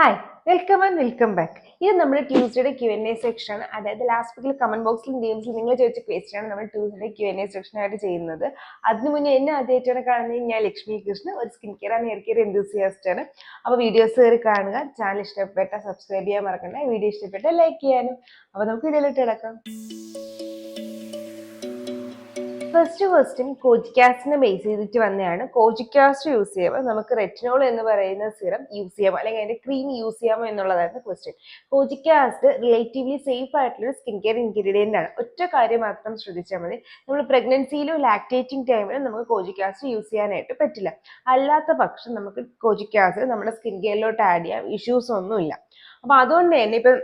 Hi, welcome and welcome back. ഇത് നമ്മുടെ ട്യൂസ്ഡേയുടെ Q&A section ആണ്. അതായത് ലാസ്റ്റ് വീക്കിൽ കമന്റ് ബോക്സിലും DMസിലും നിങ്ങൾ ചോദിച്ച ക്വസ്റ്റ്യൻ ആണ് നമ്മൾ ട്യൂസ്ഡേ Q&A സെക്ഷൻ ആയിട്ട് ചെയ്യുന്നത്. അതിനു മുന്നേ എന്നെ ആദ്യമായിട്ടാണ് കാണുന്നത്. ഞാൻ ലക്ഷ്മി കൃഷ്ണ, ഒരു skin care and hair care enthusiast ആണ്. അപ്പോൾ വീഡിയോസ് കയറി കാണുക. ചാനൽ ഇഷ്ടപ്പെട്ട സബ്സ്ക്രൈബ് ചെയ്യാൻ മറക്കണ്ട. വീഡിയോ ഇഷ്ടപ്പെട്ട ലൈക്ക് ചെയ്യാനും. അപ്പോൾ നമുക്ക് വീഡിയോയിലോട്ട് കിടക്കാം. ഫസ്റ്റ് ക്വസ്റ്റ്യൻ കോജിക്കാസ്റ്റിനെ ബേസ് ചെയ്തിട്ട് വന്നതാണ്. കോജിക്കാസ്റ്റ് യൂസ് ചെയ്യുമ്പോൾ നമുക്ക് റെറ്റിനോൾ എന്ന് പറയുന്ന സിറം യൂസ് ചെയ്യാമോ അല്ലെങ്കിൽ അതിന്റെ ക്രീം യൂസ് ചെയ്യാമോ എന്നുള്ളതായിരുന്നു ക്വസ്റ്റ്യൻ. കോജിക്കാസ്റ്റ് റിലേറ്റീവ്ലി സേഫ് ആയിട്ടുള്ള സ്കിൻ കെയർ ഇൻഗ്രീഡിയന്റ് ആണ്. ഒറ്റ കാര്യം മാത്രം ശ്രദ്ധിച്ചാൽ മതി, നമ്മൾ പ്രഗ്നൻസിയിലും ലാക്ടേറ്റിംഗ് ടൈമിലും നമുക്ക് കോജിക്കാസ്റ്റ് യൂസ് ചെയ്യാനായിട്ട് പറ്റില്ല. അല്ലാത്ത പക്ഷം നമുക്ക് കോജിക്കാസ്റ്റ് നമ്മുടെ സ്കിൻ കെയറിലോട്ട് ആഡ് ചെയ്യാം, ഇഷ്യൂസ് ഒന്നുമില്ല. അപ്പൊ അതുകൊണ്ട് തന്നെ ഇപ്പം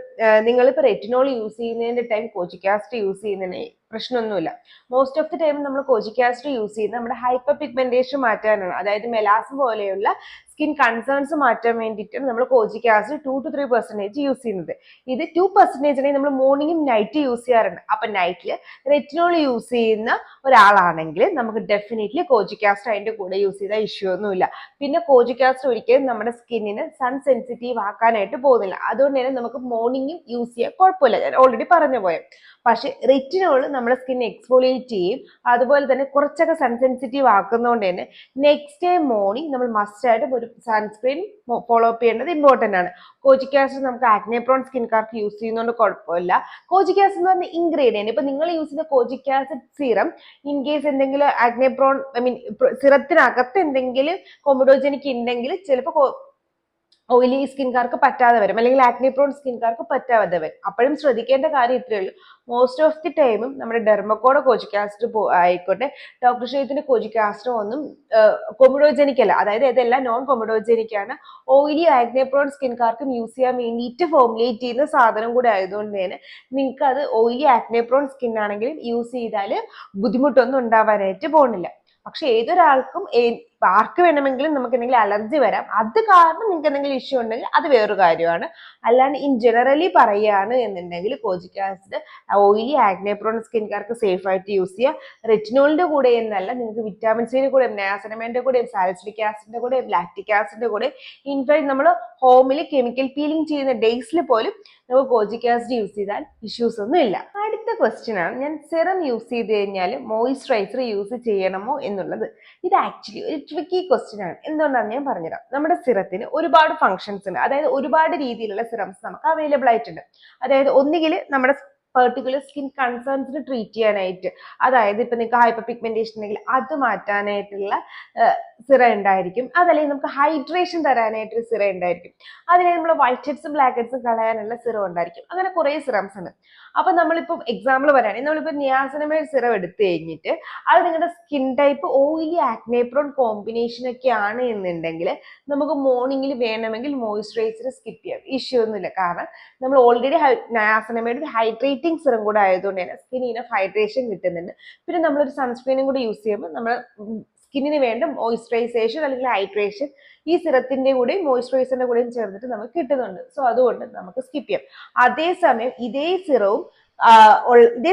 നിങ്ങളിപ്പോൾ റെറ്റിനോൾ യൂസ് ചെയ്യുന്നതിന്റെ ടൈം കോജിക്കാസ്റ്റ് യൂസ് ചെയ്യുന്നതിന് പ്രശ്നമൊന്നുമില്ല. മോസ്റ്റ് ഓഫ് ദി ടൈം നമ്മൾ കോജിക്കാസ്റ്റ് യൂസ് ചെയ്യുന്നത് നമ്മുടെ ഹൈപ്പർ പിഗ്മെന്റേഷൻ മാറ്റാനാണ്. അതായത് മെലാസ് പോലെയുള്ള സ്കിൻ കൺസേൺസ് മാറ്റാൻ വേണ്ടിയിട്ടാണ് നമ്മൾ കോജിക് ആസിഡ് 2 to 3% യൂസ് ചെയ്യുന്നത്. ഇത് 2% നമ്മൾ മോർണിംഗും നൈറ്റ് യൂസ് ചെയ്യാറുണ്ട്. അപ്പൊ നൈറ്റിൽ റെറ്റിനോൾ യൂസ് ചെയ്യുന്ന ഒരാളാണെങ്കിൽ നമുക്ക് ഡെഫിനറ്റ്ലി കോജിക് ആസിഡ് അതിന്റെ കൂടെ യൂസ് ചെയ്താൽ ഇഷ്യൂ ഒന്നുമില്ല. പിന്നെ കോജിക് ആസിഡ് ഒരിക്കലും നമ്മുടെ സ്കിന്നിന് സൺ സെൻസിറ്റീവ് ആക്കാനായിട്ട് പോകുന്നില്ല. അതുകൊണ്ട് തന്നെ നമുക്ക് മോർണിംഗും യൂസ് ചെയ്യാൻ കുഴപ്പമില്ല, ഞാൻ ഓൾറെഡി പറഞ്ഞു പോയത്. പക്ഷെ റെറ്റിനോൾ നമ്മുടെ സ്കിൻ എക്സ്ഫോളിയേറ്റ് ചെയ്യും, അതുപോലെ തന്നെ കുറച്ചൊക്കെ സൺ സെൻസിറ്റീവ് ആക്കുന്നതുകൊണ്ട് തന്നെ നെക്സ്റ്റ് ഡേ മോർണിംഗ് നമ്മൾ മസ്റ്റ് ആയിട്ടും ഒരു സൺസ്ക്രീൻ ഫോളോ അപ്പ് ചെയ്യേണ്ടത് ഇമ്പോർട്ടന്റ് ആണ്. കോജിക് ആസിഡ് നമുക്ക് ആക്നെ പ്രോൺ സ്കിൻകാർക്ക് യൂസ് ചെയ്യുന്നതുകൊണ്ട് കുഴപ്പമില്ല. കോജിക് ആസിഡ് എന്ന് പറഞ്ഞ ഇൻഗ്രീഡിയന്റ്, ഇപ്പൊ നിങ്ങൾ യൂസ് ചെയ്യുന്ന കോജിക് ആസിഡ് സീറം ഇൻ കേസ് എന്തെങ്കിലും ആക്നെ പ്രോൺ സിറത്തിനകത്ത് എന്തെങ്കിലും കൊമഡോജനിക് ഉണ്ടെങ്കിൽ ചിലപ്പോൾ ഓയിലി സ്കിൻകാർക്ക് പറ്റാതെ വരും, അല്ലെങ്കിൽ ആക്നെ പ്രോൺ സ്കിൻകാർക്ക് പറ്റാതെ വരും. അപ്പോഴും ശ്രദ്ധിക്കേണ്ട കാര്യം ഇത്രയേ ഉള്ളൂ, മോസ്റ്റ് ഓഫ് ദി ടൈമും നമ്മുടെ ഡെർമക്കോടെ കോജിക് ആസിഡ് ആയിക്കോട്ടെ, ഡോക്ടർ ഷെയ്ത്തിന്റെ കോജിക് ആസിഡ് ഒന്നും കൊമഡോജനിക് അല്ല. അതായത് ഇതെല്ലാം നോൺ കൊമഡോജനിക് ആണ്. ഓയിലി ആക്നെ പ്രോൺ സ്കിൻകാർക്കും യൂസ് ചെയ്യാൻ വേണ്ടിയിട്ട് ഫോർമുലേറ്റ് ചെയ്യുന്ന സാധനം കൂടെ ആയതുകൊണ്ട് തന്നെ നിങ്ങൾക്ക് അത് ഓയിലി ആക്നെ പ്രോൺ സ്കിൻ ആണെങ്കിലും യൂസ് ചെയ്താൽ ബുദ്ധിമുട്ടൊന്നും ഉണ്ടാവാനായിട്ട് പോകുന്നില്ല. പക്ഷെ ഏതൊരാൾക്കും ആർക്ക് വേണമെങ്കിലും നമുക്ക് എന്തെങ്കിലും അലർജി വരാം. അത് കാരണം നിങ്ങൾക്ക് എന്തെങ്കിലും ഇഷ്യൂ ഉണ്ടെങ്കിൽ അത് വേറൊരു കാര്യമാണ്. അല്ലാണ്ട് ഇൻ ജനറലി പറയുകയാണ് എന്നുണ്ടെങ്കിൽ kojic acid oily acne prone സ്കിൻകാർക്ക് സേഫ് ആയിട്ട് യൂസ് ചെയ്യാം. റെറ്റിനോളിന്റെ കൂടെ എന്നല്ല, നിങ്ങൾക്ക് വിറ്റാമിൻ സിയുടെ കൂടെ, നയാസിനമൈഡിന്റെ കൂടെ, സാലിസിലിക് ആസിഡിന്റെ കൂടെ, ലാക്റ്റിക് ആസിഡിന്റെ കൂടെ, ഇൻഫാക്ട് നമ്മൾ ഹോമിൽ കെമിക്കൽ പീലിംഗ് ചെയ്യുന്ന ഡേയ്സിൽ പോലും നമുക്ക് കോജിക് ആസിഡ് യൂസ് ചെയ്താൽ ഇഷ്യൂസ് ഒന്നും ഇല്ല. അടുത്ത ക്വസ്റ്റ്യൻ ആണ്, ഞാൻ സിറം യൂസ് ചെയ്ത് കഴിഞ്ഞാൽ മോയിസ്ചറൈസർ യൂസ് ചെയ്യണമോ എന്നുള്ളത്. ഇത് ആക്ച്വലി ഒരു ട്രിക്കി ക്വസ്റ്റ്യൻ ആണ്. എന്തുകൊണ്ടാണ് ഞാൻ പറഞ്ഞുതരാം. നമ്മുടെ സിറത്തിന് ഒരുപാട് ഫങ്ഷൻസ് ഉണ്ട്. അതായത് ഒരുപാട് രീതിയിലുള്ള സിറംസ് നമുക്ക് അവൈലബിൾ ആയിട്ടുണ്ട്. അതായത് ഒന്നുകിൽ നമ്മുടെ പെർട്ടിക്കുലർ സ്കിൻ കൺസേൺസിന് ട്രീറ്റ് ചെയ്യാനായിട്ട്, അതായത് ഇപ്പൊ നിങ്ങൾക്ക് ഹൈപ്പർ പിഗ്മെന്റേഷൻ ഉണ്ടെങ്കിൽ അത് മാറ്റാനായിട്ടുള്ള സിറ ഉണ്ടായിരിക്കും. അതല്ലെങ്കിൽ നമുക്ക് ഹൈഡ്രേഷൻ തരാനായിട്ടൊരു സിറ ഉണ്ടായിരിക്കും. അതിനെ നമ്മൾ വൈറ്റ് ഹെഡ്സും ബ്ലാക്ക് ഹെഡ്സും കളയാനുള്ള സിറം ഉണ്ടായിരിക്കും. അങ്ങനെ കുറെ സിറംസ് ഉണ്ട്. അപ്പൊ നമ്മളിപ്പം എക്സാമ്പിൾ പറയുകയാണെങ്കിൽ നമ്മളിപ്പോൾ നിയാസിനമൈഡ് സിറം എടുത്തു കഴിഞ്ഞിട്ട് അത് നിങ്ങളുടെ skin type oily acne prawn combination ഒക്കെ ആണ് എന്നുണ്ടെങ്കിൽ നമുക്ക് മോർണിംഗിൽ വേണമെങ്കിൽ മോയിസ്ചറൈസർ സ്കിപ്പ് ചെയ്യാം, ഇഷ്യൂ ഒന്നുമില്ല. കാരണം നമ്മൾ ഓൾറെഡി നിയാസിനമൈഡ് ഹൈഡ്രേറ്റിംഗ് സിറം കൂടെ ആയതുകൊണ്ട് തന്നെ സ്കിന്നിന് ഇനഫ് ഹൈഡ്രേഷൻ കിട്ടുന്നുണ്ട്. പിന്നെ നമ്മളൊരു സൺസ്ക്രീനും കൂടി യൂസ് ചെയ്യുമ്പോൾ നമ്മൾ സ്കിന്നിന് വേണ്ട മോയിസ്ചറൈസേഷൻ അല്ലെങ്കിൽ ഹൈഡ്രേഷൻ ഈ സിറത്തിന്റെ കൂടെയും മോയിസ്ചറൈസറിന്റെ കൂടെയും ചേർന്നിട്ട് നമുക്ക് കിട്ടുന്നുണ്ട്. സോ അതുകൊണ്ട് നമുക്ക് സ്കിപ്പ് ചെയ്യാം. അതേസമയം ഇതേ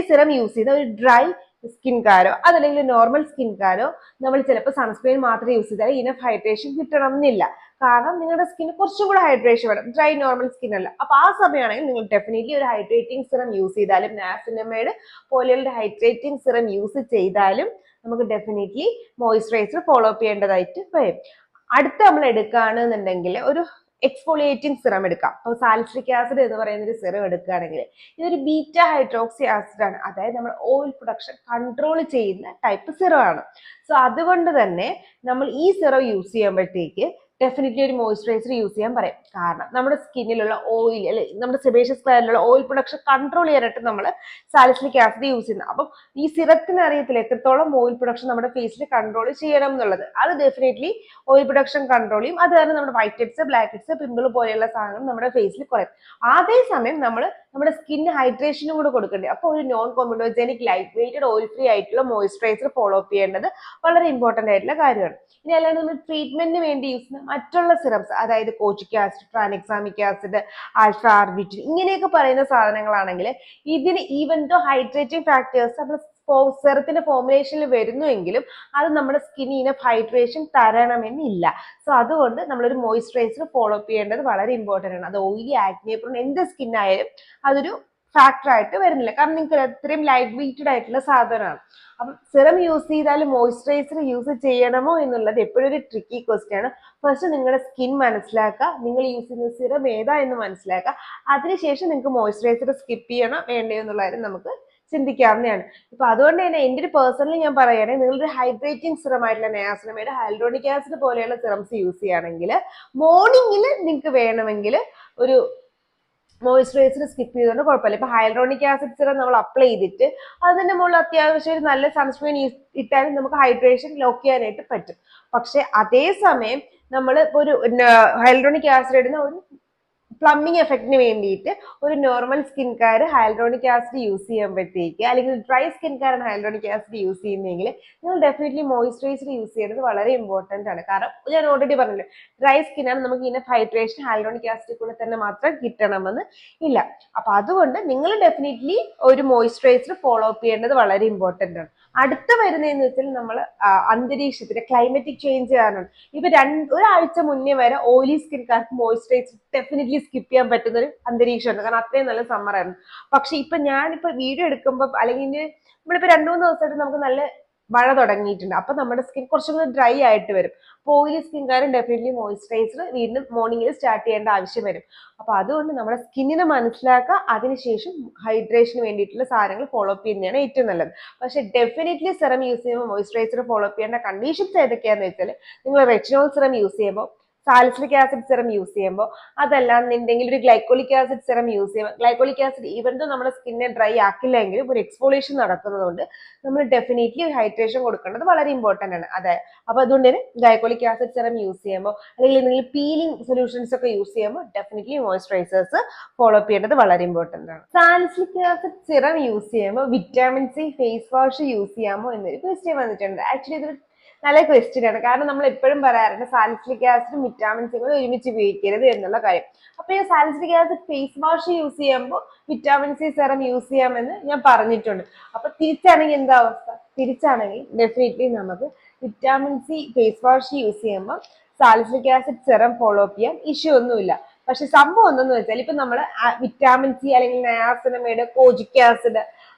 സിറം യൂസ് ചെയ്ത ഒരു ഡ്രൈ സ്കിൻകാരോ അതല്ലെങ്കിൽ നോർമൽ സ്കിൻകാരോ നമ്മൾ ചിലപ്പോൾ സൺസ്ക്രീൻ മാത്രം യൂസ് ചെയ്താൽ ഇനഫ് ഹൈഡ്രേഷൻ കിട്ടണം എന്നില്ല. കാരണം നിങ്ങളുടെ സ്കിന് കുറച്ചും കൂടെ ഹൈഡ്രേഷൻ വേണം, ഡ്രൈ നോർമൽ സ്കിൻ അല്ല. അപ്പൊ ആ സമയമാണെങ്കിൽ നിങ്ങൾ ഡെഫിനറ്റ്ലി ഒരു ഹൈഡ്രേറ്റിംഗ് സിറം യൂസ് ചെയ്താലും, നാസിനമൈഡ് പോലെയുള്ള ഹൈഡ്രേറ്റിംഗ് സിറം യൂസ് ചെയ്താലും നമുക്ക് ഡെഫിനറ്റ്ലി മോയിസ്ചറൈസർ ഫോളോ അപ്പ് ചെയ്യേണ്ടതായിട്ട് വരും. അടുത്ത നമ്മൾ എടുക്കുകയാണെന്നുണ്ടെങ്കിൽ ഒരു എക്സ്ഫോളിയേറ്റിംഗ് സിറം എടുക്കാം. അപ്പോൾ സാലിസിലിക് ആസിഡ് എന്ന് പറയുന്ന ഒരു സിറം എടുക്കുകയാണെങ്കിൽ ഇതൊരു ബീറ്റ ഹൈഡ്രോക്സി ആസിഡ് ആണ്. അതായത് നമ്മൾ ഓയിൽ പ്രൊഡക്ഷൻ കൺട്രോൾ ചെയ്യുന്ന ടൈപ്പ് സിറം ആണ്. സോ അതുകൊണ്ട് തന്നെ നമ്മൾ ഈ സിറം യൂസ് ചെയ്യുമ്പോഴത്തേക്ക് ഡെഫിനറ്റ്ലി ഒരു മോയിസ്ചറൈസർ യൂസ് ചെയ്യാൻ പറയും. കാരണം നമ്മുടെ സ്കിന്നിലുള്ള ഓയിൽ, അല്ലെ നമ്മുടെ സെബേഷ്യസ് ഗ്ലാൻഡിലുള്ള ഓയിൽ പ്രൊഡക്ഷൻ കൺട്രോൾ ചെയ്യാനായിട്ട് നമ്മൾ സാലിസിലിക് ആസിഡ് യൂസ് ചെയ്യുന്നത്. അപ്പം ഈ സിറത്തിന് അറിയത്തില്ല എത്രത്തോളം ഓയിൽ പ്രൊഡക്ഷൻ നമ്മുടെ ഫേസിൽ കൺട്രോൾ ചെയ്യണം എന്നുള്ളത്. അത് ഡെഫിനറ്റ്ലി ഓയിൽ പ്രൊഡക്ഷൻ കൺട്രോൾ ചെയ്യും. അത് കാരണം നമ്മുടെ white heads, black heads, pimple പോലെയുള്ള സാധനങ്ങൾ നമ്മുടെ ഫേസിൽ കുറയും. അതേസമയം നമ്മൾ നമ്മുടെ സ്കിന്നിന് ഹൈഡ്രേഷനും കൂടെ കൊടുക്കേണ്ടത്. അപ്പോൾ ഒരു non comedogenic light weighted oil free ആയിട്ടുള്ള മോയിസ്ചറൈസർ ഫോളോ അപ്പ് ചെയ്യേണ്ടത് വളരെ ഇമ്പോർട്ടന്റ് ആയിട്ടുള്ള കാര്യമാണ്. ഇനി അല്ലാണ്ട് നമ്മൾ ട്രീറ്റ്മെന്റിന് വേണ്ടി യൂസ് ചെയ്യുന്ന മറ്റുള്ള സിറംസ്, അതായത് കോജിക് acid, tranexamic acid, alpha arbutin ഇങ്ങനെയൊക്കെ പറയുന്ന സാധനങ്ങളാണെങ്കിൽ ഇതിന് ഈവൻ ദോ ഹൈഡ്രേറ്റിംഗ് ഫാക്ടേഴ്സ് നമ്മുടെ സെറത്തിന്റെ ഫോർമുലേഷനിൽ വരുന്നുവെങ്കിലും അത് നമ്മുടെ സ്കിന്നിന് ഇനഫ് ഹൈഡ്രേഷൻ തരണമെന്നില്ല. സോ അതുകൊണ്ട് നമ്മളൊരു മോയ്സ്ചറൈസർ ഫോളോ അപ്പ് ചെയ്യേണ്ടത് വളരെ ഇമ്പോർട്ടന്റ് ആണ്. അത് ഓയിലി, ആക്നെ പ്രോൺ എന്ത് സ്കിൻ ആയാലും അതൊരു ഫാക്ടർ ആയിട്ട് വരുന്നില്ല. കാരണം നിങ്ങൾക്ക് അത്രയും ലൈറ്റ് വെയ്റ്റഡ് ആയിട്ടുള്ള സാധനമാണ്. അപ്പം സിറം യൂസ് ചെയ്താലും മോയ്സ്ചറൈസർ യൂസ് ചെയ്യണമോ എന്നുള്ളത് എപ്പോഴും ഒരു ട്രിക്കി ക്വസ്റ്റ്യൻ ആണ്. ഫസ്റ്റ് നിങ്ങളുടെ സ്കിൻ മനസ്സിലാക്കുക, നിങ്ങൾ യൂസ് ചെയ്യുന്ന സിറം ഏതാ എന്ന് മനസ്സിലാക്കുക. അതിനുശേഷം നിങ്ങൾക്ക് മോയ്സ്ചറൈസർ സ്കിപ്പ് ചെയ്യണോ വേണ്ടയോ എന്നുള്ള കാര്യം നമുക്ക് ചിന്തിക്കാവുന്നതാണ്. ഇപ്പൊ അതുകൊണ്ട് തന്നെ എൻ്റെ ഒരു പേഴ്സണലി ഞാൻ പറയുകയാണെങ്കിൽ നിങ്ങളൊരു ഹൈഡ്രേറ്റിംഗ് സിറം ആയിട്ടുള്ള നയാസിനമൈഡ്, ഹൈൽഡ്രോണിക് ആസിഡ് പോലെയുള്ള സിറംസ് യൂസ് ചെയ്യുകയാണെങ്കിൽ മോർണിംഗിൽ നിങ്ങൾക്ക് വേണമെങ്കിൽ ഒരു മോയ്സ്ചറൈസർ സ്കിപ്പ് ചെയ്തുകൊണ്ട് കുഴപ്പമില്ല. ഇപ്പൊ ഹൈൽഡ്രോണിക് ആസിഡ് സിറം നമ്മൾ അപ്ലൈ ചെയ്തിട്ട് അതിന്റെ മുകളിൽ അത്യാവശ്യം ഒരു നല്ല സൺസ്ക്രീൻ ഇട്ടാലും നമുക്ക് ഹൈഡ്രേഷൻ ലോക്ക് ചെയ്യാനായിട്ട് പറ്റും. പക്ഷെ അതേസമയം നമ്മൾ ഇപ്പൊ ഒരു ഹൈൽഡ്രോണിക് ആസിഡ് ഇടുന്ന ഒരു പ്ലംബിംഗ് എഫക്റ്റിന് വേണ്ടിയിട്ട് ഒരു normal skincare hyaluronic acid use ചെയ്യുമ്പോഴത്തേക്ക്, അല്ലെങ്കിൽ ഡ്രൈ സ്കിൻകാരാണ് ഹൈൽഡ്രോണിക് ആസിഡ് യൂസ് ചെയ്യുന്നതെങ്കിൽ നിങ്ങൾ ഡെഫിനറ്റ്ലി മോയ്സ്ചറൈസർ യൂസ് ചെയ്യുന്നത് വളരെ ഇമ്പോർട്ടന്റ് ആണ്. കാരണം ഞാൻ ഓൾറെഡി പറഞ്ഞില്ലേ, ഡ്രൈ സ്കിന്നാണ്, നമുക്ക് ഇനഫ് ഹൈഡ്രേഷൻ ഹൈൽഡ്രോണിക് ആസിഡ് കൂടെ തന്നെ മാത്രം കിട്ടണമെന്ന് ഇല്ല. അപ്പൊ അതുകൊണ്ട് നിങ്ങൾ ഡെഫിനറ്റ്ലി ഒരു മോയ്സ്ചറൈസർ ഫോളോ അപ്പ് ചെയ്യേണ്ടത് വളരെ ഇമ്പോർട്ടന്റ് ആണ്. അടുത്ത വരുന്നതെന്ന് വെച്ചാൽ നമ്മൾ അന്തരീക്ഷത്തിന്റെ ക്ലൈമറ്റിക് ചേഞ്ച് കാരണം ഇപ്പൊ ഒരാഴ്ച മുന്നേ വരെ ഓയിലി സ്കിൻകാർക്ക് മോയ്സ്ചറൈസർ ഡെഫിനറ്റ്ലി സ്കിപ്പ് ചെയ്യാൻ പറ്റുന്ന ഒരു അന്തരീക്ഷമുണ്ട്. കാരണം അത്രയും നല്ല സമ്മർ ആയിരുന്നു. പക്ഷെ ഇപ്പൊ ഞാനിപ്പോ വീഡിയോ എടുക്കുമ്പോൾ അല്ലെങ്കിൽ നമ്മളിപ്പോ 2-3 ദിവസമായിട്ട് നമുക്ക് നല്ല മഴ തുടങ്ങിയിട്ടുണ്ട്. അപ്പൊ നമ്മുടെ സ്കിൻ കുറച്ചും കൂടി ഡ്രൈ ആയിട്ട് വരും. അപ്പൊ ഓയിലി സ്കിൻകാരും ഡെഫിനറ്റ്ലി മോയ്സ്ചറൈസർ വീണ്ടും മോർണിംഗിൽ സ്റ്റാർട്ട് ചെയ്യേണ്ട ആവശ്യം വരും. അപ്പൊ അതുകൊണ്ട് നമ്മുടെ സ്കിന്നിനെ മനസ്സിലാക്കുക, അതിനുശേഷം ഹൈഡ്രേഷന് വേണ്ടിയിട്ടുള്ള സാധനങ്ങൾ ഫോളോ അപ്പ് ചെയ്യുന്നതാണ് ഏറ്റവും നല്ലത്. പക്ഷെ ഡെഫിനറ്റ്ലി സിറം യൂസ് ചെയ്യുമ്പോൾ മോയ്സ്ചറൈസർ ഫോളോ അപ്പ് ചെയ്യേണ്ട കണ്ടീഷൻസ് ഏതൊക്കെയാണെന്ന് വെച്ചാൽ, നിങ്ങൾ റെറ്റിനോൾ സിറം യൂസ് ചെയ്യുമ്പോൾ, സാലിസിലിക് ആസിഡ് സിറം യൂസ് ചെയ്യുമ്പോൾ, അതല്ലാന്നുണ്ടെങ്കിൽ ഒരു ഗ്ലൈക്കോളിക് ആസിഡ് സിറം യൂസ് ചെയ്യുമ്പോൾ, ഗ്ലൈക്കോളിക് ആസിഡ് ഈവൻ ദോ നമ്മുടെ സ്കിന്നെ ഡ്രൈ ആക്കില്ല എങ്കിലും ഒരു എക്സ്ഫോളിയേഷൻ നടക്കുന്നതുകൊണ്ട് നമ്മൾ ഡെഫിനറ്റ്ലി ഒരു ഹൈഡ്രേഷൻ കൊടുക്കേണ്ടത് വളരെ ഇമ്പോർട്ടന്റ് ആണ്. അതെ, അപ്പൊ അതുകൊണ്ട് തന്നെ ഗ്ലൈക്കോളിക് ആസിഡ് സിറം യൂസ് ചെയ്യുമ്പോൾ, അല്ലെങ്കിൽ എന്തെങ്കിലും പീലിംഗ് സൊല്യൂഷൻസ് ഒക്കെ യൂസ് ചെയ്യുമ്പോൾ ഡെഫിനറ്റ്ലി മോയ്സ്ചറൈസേഴ്സ് ഫോളോ അപ്പ് ചെയ്യേണ്ടത് വളരെ ഇമ്പോർട്ടന്റ് ആണ്. സാലിസിലിക് ആസിഡ് സിറം യൂസ് ചെയ്യുമ്പോൾ vitamin C face wash use ചെയ്യാമോ എന്നൊരു ക്വസ്റ്റ്യൻ വന്നിട്ടുണ്ട്. ആക്ച്വലി ഇതൊരു നല്ല ക്വസ്റ്റ്യൻ ആണ്. കാരണം നമ്മൾ എപ്പോഴും പറയാറുണ്ട് സാലിസിലിക് ആസിഡും വിറ്റാമിൻ സി കൂടെ ഒരുമിച്ച് ഉപയോഗിക്കരുത് എന്നുള്ള കാര്യം. അപ്പൊ ഈ salicylic acid face wash use ചെയ്യുമ്പോൾ വിറ്റാമിൻ സി സെറം യൂസ് ചെയ്യാമെന്ന് ഞാൻ പറഞ്ഞിട്ടുണ്ട്. അപ്പൊ തിരിച്ചാണെങ്കിൽ എന്താ അവസ്ഥ? തിരിച്ചാണെങ്കിൽ ഡെഫിനറ്റ്ലി നമുക്ക് vitamin C face wash use ചെയ്യുമ്പോൾ salicylic acid serum follow up ചെയ്യാൻ ഇഷ്യൂ ഒന്നുമില്ല. പക്ഷെ സംഭവം എന്തെന്ന് വെച്ചാൽ ഇപ്പൊ നമ്മൾ വിറ്റാമിൻ സി അല്ലെങ്കിൽ നയാസിനമൈഡ്, കോജിക് ആസിഡ്,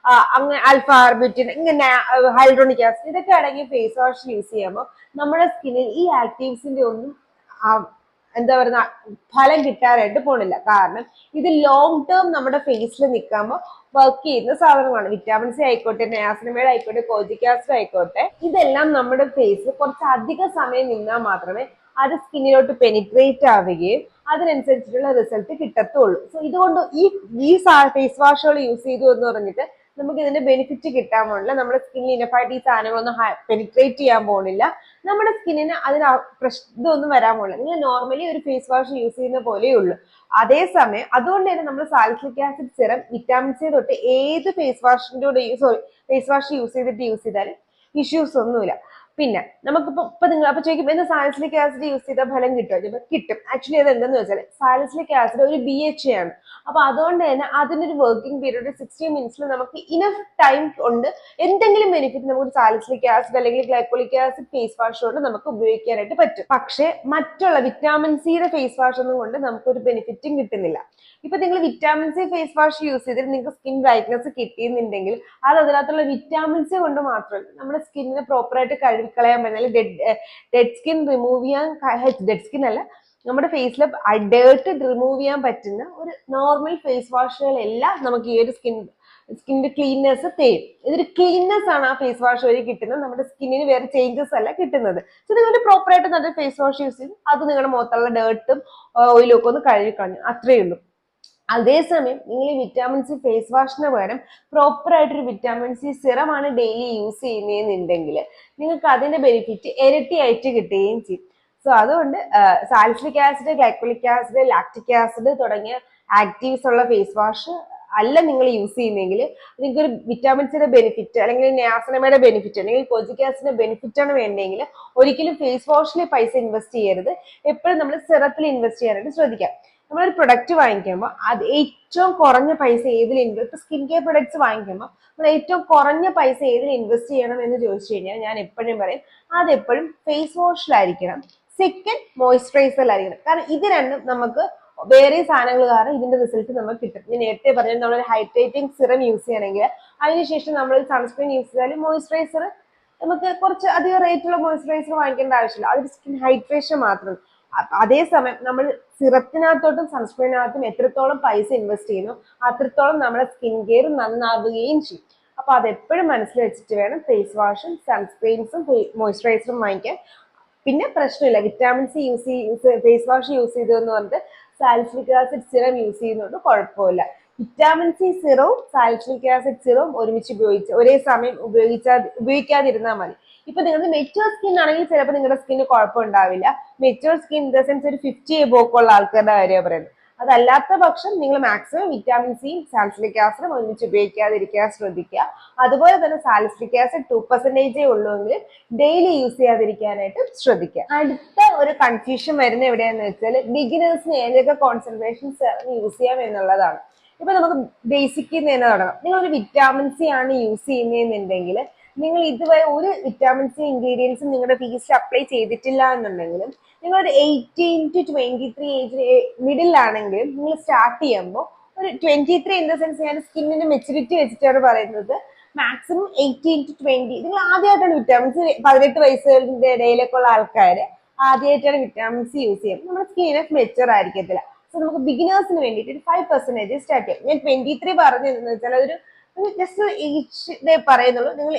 അങ്ങനെ ആൽഫ ആർബിറ്റിൻ, ഇങ്ങനെ ഹൈൽഡ്രോണിക് ആസിഡ് ഇതൊക്കെ അടങ്ങിയ ഫേസ് വാഷ് യൂസ് ചെയ്യുമ്പോൾ നമ്മുടെ സ്കിന്നിൽ ഈ ആക്റ്റീവ്സിന്റെ ഒന്നും എന്താ പറയുക ഫലം കിട്ടാനായിട്ട് പോണില്ല. കാരണം ഇത് ലോങ് ടേം നമ്മുടെ ഫേസിൽ നിൽക്കുമ്പോൾ വർക്ക് ചെയ്യുന്ന സാധനമാണ്. വിറ്റാമിൻ സി ആയിക്കോട്ടെ, നയാസിനമൈഡ് ആയിക്കോട്ടെ, കോജിക് ആസിഡ് ആയിക്കോട്ടെ, ഇതെല്ലാം നമ്മുടെ ഫേസിൽ കുറച്ച് അധിക സമയം നിന്നാൽ മാത്രമേ അത് സ്കിന്നിലോട്ട് പെനിട്രേറ്റ് ആവുകയും അതിനനുസരിച്ചിട്ടുള്ള റിസൾട്ട് കിട്ടത്തുള്ളൂ. സോ ഇതുകൊണ്ട് ഈ ഫേസ് വാഷുകൾ യൂസ് ചെയ്തു എന്ന് പറഞ്ഞിട്ട് നമുക്ക് ഇതിന്റെ ബെനിഫിറ്റ് കിട്ടാൻ പോണില്ല. നമ്മുടെ സ്കിന്നിൽ ഇനഫായിട്ട് ഈ സാധനങ്ങളൊന്നും പെനിട്രേറ്റ് ചെയ്യാൻ പോകുന്നില്ല. നമ്മുടെ സ്കിന്നിന് അതിന് ഇതൊന്നും വരാൻ പോണില്ല. നിങ്ങൾ നോർമലി ഒരു ഫേസ് വാഷ് യൂസ് ചെയ്യുന്ന പോലെയേ ഉള്ളൂ. അതേസമയം അതുകൊണ്ട് തന്നെ നമ്മൾ salicylic acid serum, vitamin C തൊട്ട് ഏത് ഫേസ് വാഷ് യൂസ് ചെയ്താലും ഇഷ്യൂസ് ഒന്നുമില്ല. പിന്നെ നമുക്കിപ്പോ നിങ്ങൾ അപ്പൊ ചോദിക്കും എന്താ സാലിസിലിക് ആസിഡ് യൂസ് ചെയ്താൽ ഫലം കിട്ടുമോ? കിട്ടും. ആക്ച്വലി അത് എന്താന്ന് വെച്ചാൽ സാലിസിലിക് ആസിഡ് ഒരു BHA ആണ്. അപ്പൊ അതുകൊണ്ട് തന്നെ അതിന്റെ ഒരു വർക്കിംഗ് പീരീഡ് 60 മിനിറ്റ്സിൽ നമുക്ക് ഇനഫ് ടൈം ഉണ്ട് എന്തെങ്കിലും ബെനിഫിറ്റ് നമുക്ക് സാലിസിലിക് ആസിഡ് അല്ലെങ്കിൽ ഗ്ലൈക്കോളിക് ആസിഡ് ഫേസ് വാഷ് കൊണ്ട് നമുക്ക് ഉപയോഗിക്കാനായിട്ട് പറ്റും. പക്ഷെ മറ്റുള്ള വിറ്റാമിൻ സിയുടെ ഫേസ് വാഷ് ഒന്നും കൊണ്ട് നമുക്കൊരു ബെനിഫിറ്റും കിട്ടുന്നില്ല. ഇപ്പൊ നിങ്ങൾ vitamin C face wash use ചെയ്തിട്ട് നിങ്ങൾക്ക് സ്കിൻ ബ്രൈറ്റ്നസ് കിട്ടിയെന്നുണ്ടെങ്കിൽ അത് അതിനകത്തുള്ള വിറ്റാമിൻ സി കൊണ്ട് മാത്രമല്ല നമ്മുടെ സ്കിന്നിനെ പ്രോപ്പറായിട്ട് കഴുകിക്കളയാൻ പറ്റുന്ന ഡെഡ് സ്കിൻ റിമൂവ് ചെയ്യാൻ, ഡെഡ് സ്കിൻ അല്ല, നമ്മുടെ ഫേസിൽ ഡേർട്ട് റിമൂവ് ചെയ്യാൻ പറ്റുന്ന ഒരു നോർമൽ ഫേസ് വാഷുകളെല്ലാം നമുക്ക് ഈ ഒരു സ്കിന്നിന്റെ ക്ലീൻനെസ് തരും. ഇതൊരു ക്ലീൻനെസ് ആണ് ആ ഫേസ് വാഷ് വഴി കിട്ടുന്നത്. നമ്മുടെ സ്കിന്നിന് വേറെ ചേഞ്ചസ് അല്ല കിട്ടുന്നത്. സോ നിങ്ങൾ പ്രോപ്പറായിട്ട് നല്ല ഫേസ് വാഷ് യൂസ് ചെയ്ത് അത് നിങ്ങളുടെ മുഖത്തുള്ള ഡേർട്ടും ഓയിലും ഒക്കെ ഒന്ന് കഴുകിക്കളഞ്ഞു, അത്രയേ ഉള്ളൂ. അതേസമയം നിങ്ങൾ ഈ വിറ്റാമിൻ സി ഫേസ് വാഷിന് പകരം പ്രോപ്പർ ആയിട്ടൊരു വിറ്റാമിൻ സി സിറമാണ് ഡെയിലി യൂസ് ചെയ്യുന്നതെന്നുണ്ടെങ്കിൽ നിങ്ങൾക്ക് അതിന്റെ ബെനിഫിറ്റ് ഇരട്ടിയായിട്ട് കിട്ടുകയും ചെയ്യും. സോ അതുകൊണ്ട് salicylic acid, glycolic acid, lactic acid തുടങ്ങിയ ആക്റ്റീവ്സ് ഉള്ള ഫേസ് വാഷ് അല്ല നിങ്ങൾ യൂസ് ചെയ്യുന്നെങ്കിൽ നിങ്ങൾക്ക് ഒരു വിറ്റാമിൻ സിയുടെ ബെനിഫിറ്റ് അല്ലെങ്കിൽ നയാസിനമൈഡ് ബെനിഫിറ്റ് അല്ലെങ്കിൽ കോജിക് ആസിഡിന്റെ ബെനിഫിറ്റ് ആണ് വേണ്ടെങ്കിൽ ഒരിക്കലും ഫേസ് വാഷിൽ പൈസ ഇൻവെസ്റ്റ് ചെയ്യരുത്. എപ്പോഴും നമ്മൾ സിറത്തിൽ ഇൻവെസ്റ്റ് ചെയ്യാനായിട്ട് ശ്രദ്ധിക്കാം. നമ്മളൊരു പ്രൊഡക്റ്റ് വാങ്ങിക്കുമ്പോൾ അത് ഏറ്റവും കുറഞ്ഞ പൈസ ഏതിൽ ഇൻവെസ്റ്റ്, സ്കിൻ കെയർ പ്രൊഡക്ട്സ് വാങ്ങിക്കുമ്പോൾ നമ്മൾ ഏറ്റവും കുറഞ്ഞ പൈസ ഏതിൽ ഇൻവെസ്റ്റ് ചെയ്യണം എന്ന് ചോദിച്ചു കഴിഞ്ഞാൽ ഞാൻ എപ്പോഴും പറയും അതെപ്പോഴും ഫേസ് വാഷിലായിരിക്കണം, സെക്കൻഡ് മോയ്സ്ചറൈസറിലായിരിക്കണം. കാരണം ഇത് രണ്ടും നമുക്ക് വേറെ സാധനങ്ങൾ കാരണം ഇതിന്റെ റിസൾട്ട് നമുക്ക് കിട്ടും. ഞാൻ നേരത്തെ പറഞ്ഞത് നമ്മളൊരു ഹൈഡ്രേറ്റിംഗ് സിറം യൂസ് ചെയ്യണമെങ്കിൽ അതിനുശേഷം നമ്മൾ സൺസ്ക്രീൻ യൂസ് ചെയ്താലും മോയ്സ്ചറൈസർ നമുക്ക് കുറച്ച് അധികം റേറ്റുള്ള മോയ്സ്ചറൈസർ വാങ്ങിക്കേണ്ട ആവശ്യമില്ല, അതൊരു സ്കിൻ ഹൈഡ്രേഷൻ മാത്രം. അതേസമയം നമ്മൾ സിറത്തിനകത്തോട്ടും സൺസ്ക്രീനകത്തും എത്രത്തോളം പൈസ ഇൻവെസ്റ്റ് ചെയ്യുന്നു അത്രത്തോളം നമ്മുടെ സ്കിൻ കെയർ നന്നാവുകയും ചെയ്യും. അപ്പൊ അതെപ്പോഴും മനസ്സിൽ വെച്ചിട്ട് വേണം ഫേസ് വാഷും സൺസ്ക്രീൻസും മോയ്സ്ചറൈസറും വാങ്ങിക്കാൻ. പിന്നെ പ്രശ്നമില്ല, vitamin C face wash use ചെയ്തതെന്ന് പറഞ്ഞിട്ട് സാലിസിലിക് ആസിഡ് സിറം യൂസ് ചെയ്യുന്നതുകൊണ്ട് കുഴപ്പമില്ല. വിറ്റാമിൻ സി സിറവും സാലിസിലിക് ആസിഡ് സിറവും ഒരുമിച്ച് ഒരേ സമയം ഉപയോഗിക്കാതിരുന്നാൽ മതി. ഇപ്പൊ നിങ്ങൾക്ക് മെച്യൂർ സ്കിൻ ആണെങ്കിൽ ചിലപ്പോൾ നിങ്ങളുടെ സ്കിന്നിന് കുഴപ്പമുണ്ടാവില്ല. Mature skin in the sense ഒരു 50 എബോവ് ഉള്ള ആൾക്കാരുടെ കാര്യമാണ് പറയുന്നത്. അതല്ലാത്ത പക്ഷം നിങ്ങൾ മാക്സിമം വിറ്റാമിൻ സിയും സാലിസിലിക് ആസിഡും ഒരുമിച്ച് ഉപയോഗിക്കാതിരിക്കാൻ ശ്രദ്ധിക്കുക. അതുപോലെ തന്നെ സാലിസിലിക് ആസിഡ് 2% ഉള്ളൂവെങ്കിൽ ഡെയിലി യൂസ് ചെയ്യാതിരിക്കാനായിട്ട് ശ്രദ്ധിക്കുക. അടുത്ത ഒരു കൺഫ്യൂഷൻ വരുന്ന എവിടെയാന്ന് വെച്ചാൽ ബിഗിനേഴ്സിന് ഏതൊക്കെ കോൺസെൻട്രേഷൻസ് യൂസ് ചെയ്യാം എന്നുള്ളതാണ്. ഇപ്പൊ നമുക്ക് ബേസിക്കിൽ നിന്ന് തന്നെ തുടങ്ങാം. നിങ്ങളൊരു വിറ്റാമിൻ സി ആണ് യൂസ് ചെയ്യുന്നതെന്നുണ്ടെങ്കിൽ നിങ്ങൾ ഇതുവരെ ഒരു വിറ്റാമിൻ സി ഇൻഗ്രീഡിയൻസും നിങ്ങളുടെ ഫേസിൽ അപ്ലൈ ചെയ്തിട്ടില്ല എന്നുണ്ടെങ്കിലും നിങ്ങളൊരു 18 to 23 ഏജ് മിഡിലാണെങ്കിലും നിങ്ങൾ സ്റ്റാർട്ട് ചെയ്യുമ്പോൾ ഒരു 23 ഇൻ ദ സെൻസ് ഞാൻ സ്കിന്നിന്റെ മെച്യൂരിറ്റി വെച്ചിട്ടാണ് പറയുന്നത്, മാക്സിമം 18 to 20. നിങ്ങൾ ആദ്യമായിട്ടാണ് വിറ്റാമിൻ സി 18 വയസ്സുകളുടെ ഇടയിലൊക്കെ ഉള്ള ആൾക്കാർ ആദ്യമായിട്ടാണ് വിറ്റാമിൻ സി യൂസ് ചെയ്യുന്നത്, നമ്മുടെ സ്കിൻ മെച്ചർ ആയിരിക്കത്തില്ല. സോ നമുക്ക് ബിഗിനേഴ്സിന് വേണ്ടിയിട്ട് ഒരു 5% സ്റ്റാർട്ട് ചെയ്യാം. ഞാൻ 23 പറഞ്ഞതെന്ന് വെച്ചാൽ അതൊരു ജസ്റ്റ് ഏജ് പറയുന്നുള്ളൂ. നിങ്ങൾ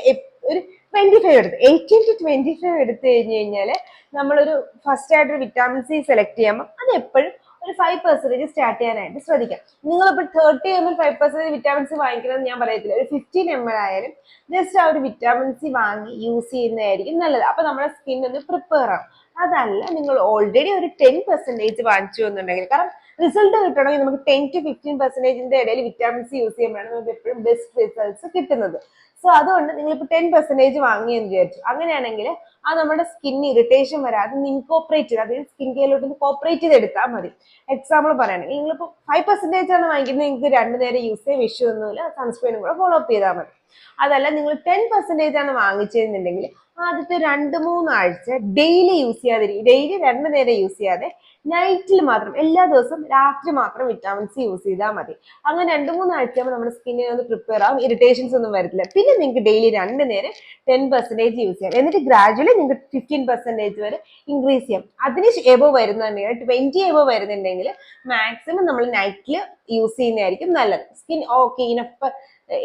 ഒരു 25 എടുത്ത് 18 to 25 എടുത്തു കഴിഞ്ഞു കഴിഞ്ഞാൽ നമ്മളൊരു ഫസ്റ്റ് ആയിട്ടൊരു വിറ്റാമിൻ സി സെലക്ട് ചെയ്യുമ്പോൾ അത് എപ്പോഴും ഒരു 5% സ്റ്റാർട്ട് ചെയ്യാനായിട്ട് ശ്രദ്ധിക്കാം. നിങ്ങളിപ്പോൾ 30 ml 5% വിറ്റാമിൻ സി വാങ്ങിക്കണമെന്ന് ഞാൻ പറയത്തില്ല, ഒരു 15 ml ആയാലും ജസ്റ്റ് ആ ഒരു വിറ്റാമിൻ സി വാങ്ങി യൂസ് ചെയ്യുന്നതായിരിക്കും നല്ലത്. അപ്പൊ നമ്മുടെ സ്കിൻ ഒന്ന് പ്രിപ്പയർ ആവും. അതല്ല നിങ്ങൾ ഓൾറെഡി ഒരു 10% വാങ്ങിച്ചു എന്നുണ്ടെങ്കിൽ, കാരണം റിസൾട്ട് കിട്ടണമെങ്കിൽ നമുക്ക് 10 to 15% ഇടയിൽ വിറ്റാമിൻ സി യൂസ് ചെയ്യുമ്പോഴാണ് നമുക്ക് എപ്പോഴും ബെസ്റ്റ് റിസൾട്ട്സ് കിട്ടുന്നത്. സോ അതുകൊണ്ട് നിങ്ങളിപ്പോൾ 10% വാങ്ങിയെന്ന് വിചാരിച്ചു, അങ്ങനെയാണെങ്കിൽ ആ നമ്മുടെ സ്കിൻ ഇറിറ്റേഷൻ വരാതെ ഇൻകോപ്പറേറ്റ് ചെയ്ത്, അതായത് സ്കിൻ കെയറിലോട്ട് ഇൻകോപ്പറേറ്റ് ചെയ്ത് എടുത്താൽ മതി. എക്സാമ്പിൾ പറയുകയാണെങ്കിൽ നിങ്ങളിപ്പോൾ 5% ആണ് വാങ്ങിക്കുന്നത്, നിങ്ങൾക്ക് 2 നേരം യൂസ് ചെയ്യാൻ വിഷയമൊന്നുമില്ല, സൺസ്ക്രീനും കൂടെ ഫോളോ അപ്പ് ചെയ്താൽ മതി. അതല്ല നിങ്ങൾ 10% ആണ് വാങ്ങിച്ചതെന്നുണ്ടെങ്കിൽ ആദ്യത്തെ 2-3 ആഴ്ച ഡെയിലി യൂസ് ചെയ്യാതിരിക്കും, ഡെയിലി 2 നേരം യൂസ് ചെയ്യാതെ നൈറ്റിൽ മാത്രം, എല്ലാ ദിവസവും രാത്രി മാത്രം വിറ്റാമിൻ സി യൂസ് ചെയ്താൽ മതി. അങ്ങനെ 2-3 ആഴ്ചയാകുമ്പോൾ നമ്മുടെ സ്കിന്നിനെ ഒന്ന് പ്രിപ്പയർ ആവും, ഇറിറ്റേഷൻസ് ഒന്നും വരത്തില്ല. പിന്നെ നിങ്ങൾക്ക് ഡെയിലി 2 നേരം 10% യൂസ് ചെയ്യാം. എന്നിട്ട് ഗ്രാജുവലി നിങ്ങൾക്ക് 15% വരെ ഇൻക്രീസ് ചെയ്യാം. അതിന് എബോ വരുന്നുണ്ടെങ്കിൽ 20 എബോ വരുന്നുണ്ടെങ്കിൽ മാക്സിമം നമ്മൾ നൈറ്റിൽ യൂസ് ചെയ്യുന്നതായിരിക്കും നല്ലത്. Skin okay enough.